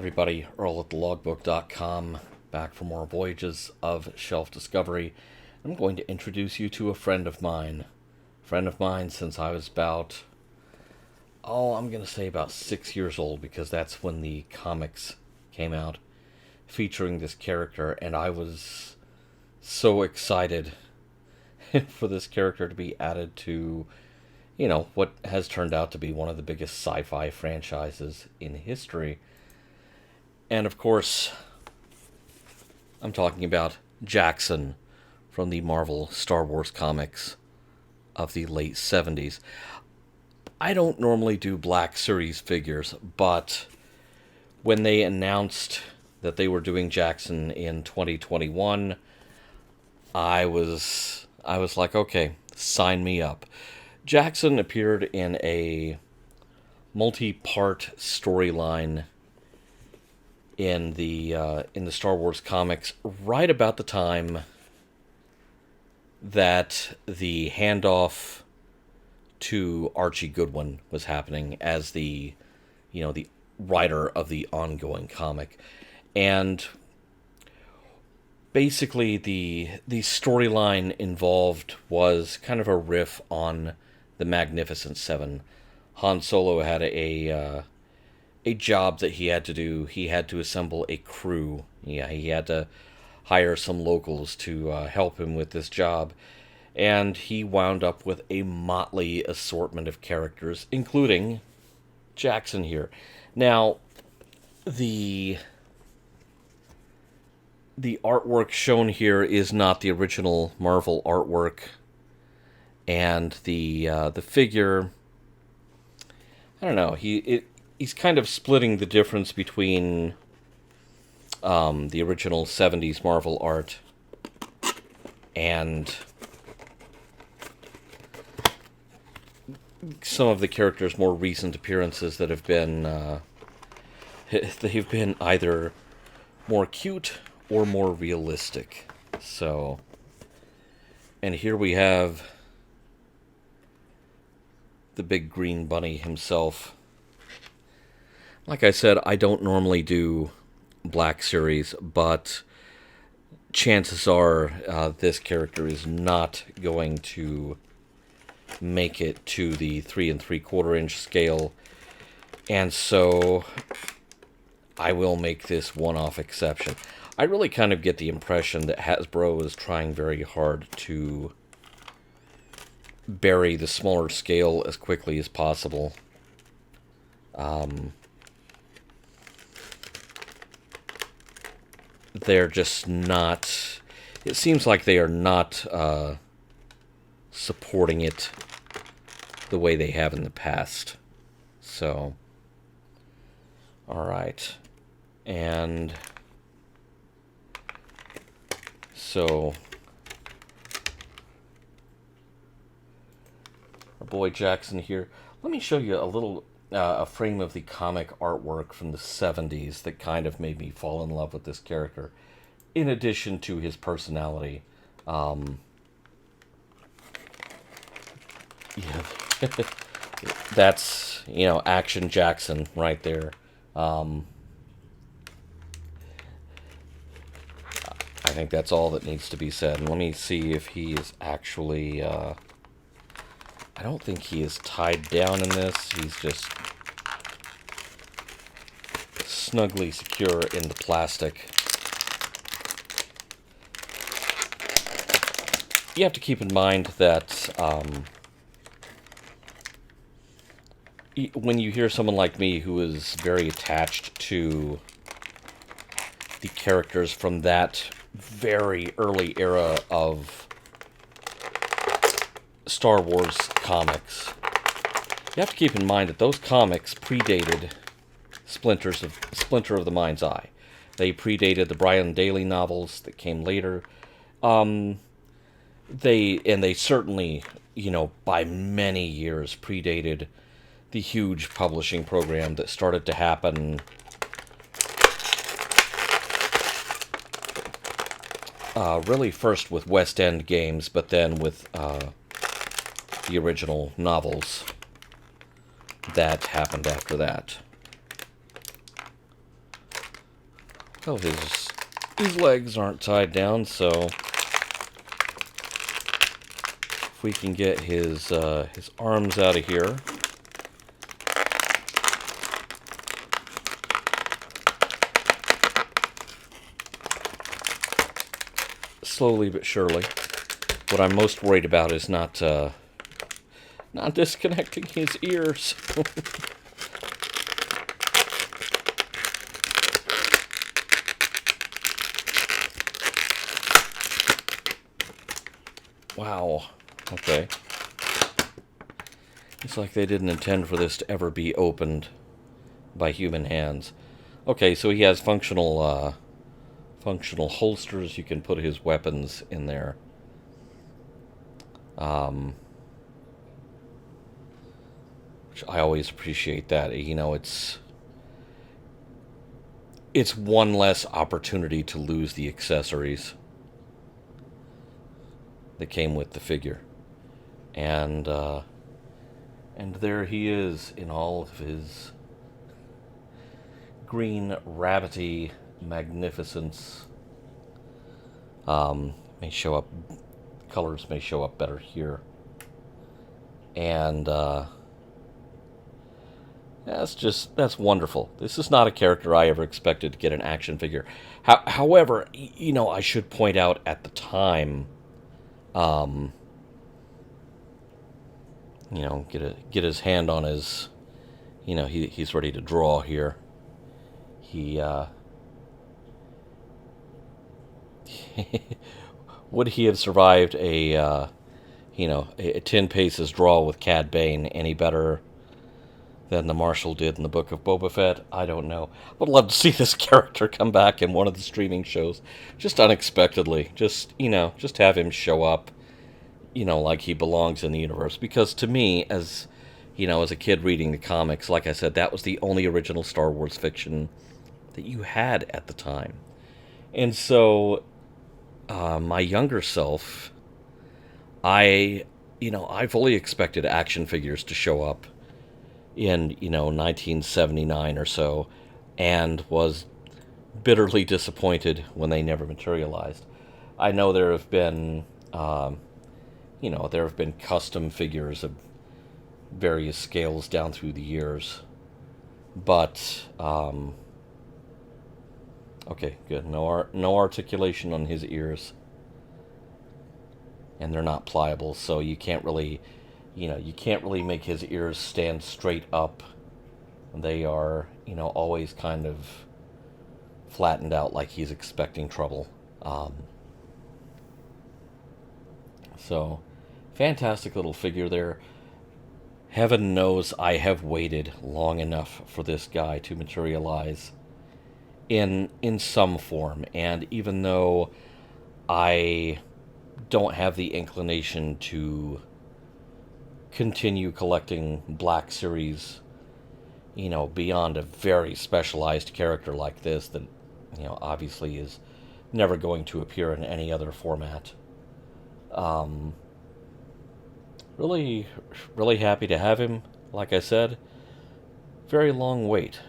everybody, Earl at thelogbook.com, back for more Voyages of Shelf Discovery. I'm going to introduce you to a friend of mine. Friend of mine since I was about, I'm going to say about 6 years old, because that's when the comics came out featuring this character, and I was so excited for this character to be added to, what has turned out to be one of the biggest sci-fi franchises in history. And of course, I'm talking about Jaxxon from the Marvel Star Wars comics of the late 70s. I don't normally do Black Series figures, but when they announced that they were doing Jaxxon in 2021, I was like, okay, sign me up. Jaxxon appeared in a multi-part storyline in the Star Wars comics right about the time that the handoff to Archie Goodwin was happening as the writer of the ongoing comic. And basically the storyline involved was kind of a riff on the Magnificent Seven. Han Solo had a job that he had to do. He had to assemble a crew. Yeah, he had to hire some locals to help him with this job. And he wound up with a motley assortment of characters, including Jaxxon here. Now, the artwork shown here is not the original Marvel artwork. And the figure, I don't know, he's kind of splitting the difference between the original 70s Marvel art and some of the characters' more recent appearances that have been they've been either more cute or more realistic. So, and here we have the big green bunny himself. Like I said, I don't normally do Black Series, but chances are this character is not going to make it to the 3 3/4 inch scale, and so I will make this one-off exception. I really kind of get the impression that Hasbro is trying very hard to bury the smaller scale as quickly as possible. They're just not... It seems like they are not supporting it the way they have in the past. So, alright. And so our boy Jaxxon here. Let me show you a little a frame of the comic artwork from the 70s that kind of made me fall in love with this character, in addition to his personality. Yeah, that's, Action Jaxxon right there. I think that's all that needs to be said. And let me see if he is actually... I don't think he is tied down in this. He's just snugly secure in the plastic. You have to keep in mind that when you hear someone like me who is very attached to the characters from that very early era of Star Wars comics, you have to keep in mind that those comics predated Splinter of the Mind's Eye. They predated the Brian Daley novels that came later. They certainly, by many years predated the huge publishing program that started to happen really first with West End Games, but then with the original novels that happened after that. Oh, his legs aren't tied down, so if we can get his arms out of here. Slowly but surely. What I'm most worried about is not disconnecting his ears. Wow. Okay. It's like they didn't intend for this to ever be opened by human hands. Okay, so he has functional holsters. You can put his weapons in there. Which I always appreciate that. You know, it's one less opportunity to lose the accessories that came with the figure. And there he is in all of his green rabbity magnificence. May show up, colors may show up better here. And that's wonderful. This is not a character I ever expected to get an action figure. However, you know, I should point out at the time, you know, get his hand on his, you know, he's ready to draw here. He would he have survived a 10 paces draw with Cad Bane any better than the Marshal did in the Book of Boba Fett? I don't know. Would love to see this character come back in one of the streaming shows, just unexpectedly. Just have him show up, you know, like he belongs in the universe. Because to me, as you know, as a kid reading the comics, like I said, that was the only original Star Wars fiction that you had at the time. And so, my younger self, I fully expected action figures to show up in, 1979 or so, and was bitterly disappointed when they never materialized. I know there have been, custom figures of various scales down through the years, but, okay, good. No articulation on his ears, and they're not pliable, so you can't really make his ears stand straight up. They are, always kind of flattened out like he's expecting trouble. So, fantastic little figure there. Heaven knows I have waited long enough for this guy to materialize in some form, and even though I don't have the inclination to continue collecting Black Series, beyond a very specialized character like this that, obviously is never going to appear in any other format. Really, really happy to have him. Like I said, very long wait.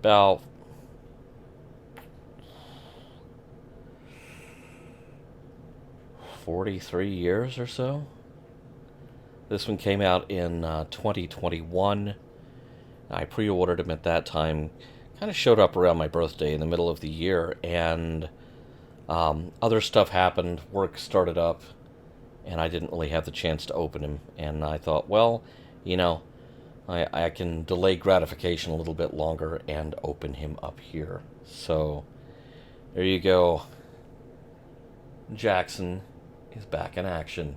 About 43 years or so. This one came out in 2021. I pre-ordered him at that time. Kind of showed up around my birthday in the middle of the year, and other stuff happened. Work started up, and I didn't really have the chance to open him. And I thought, well, I can delay gratification a little bit longer and open him up here. So, there you go. Jaxxon is back in action.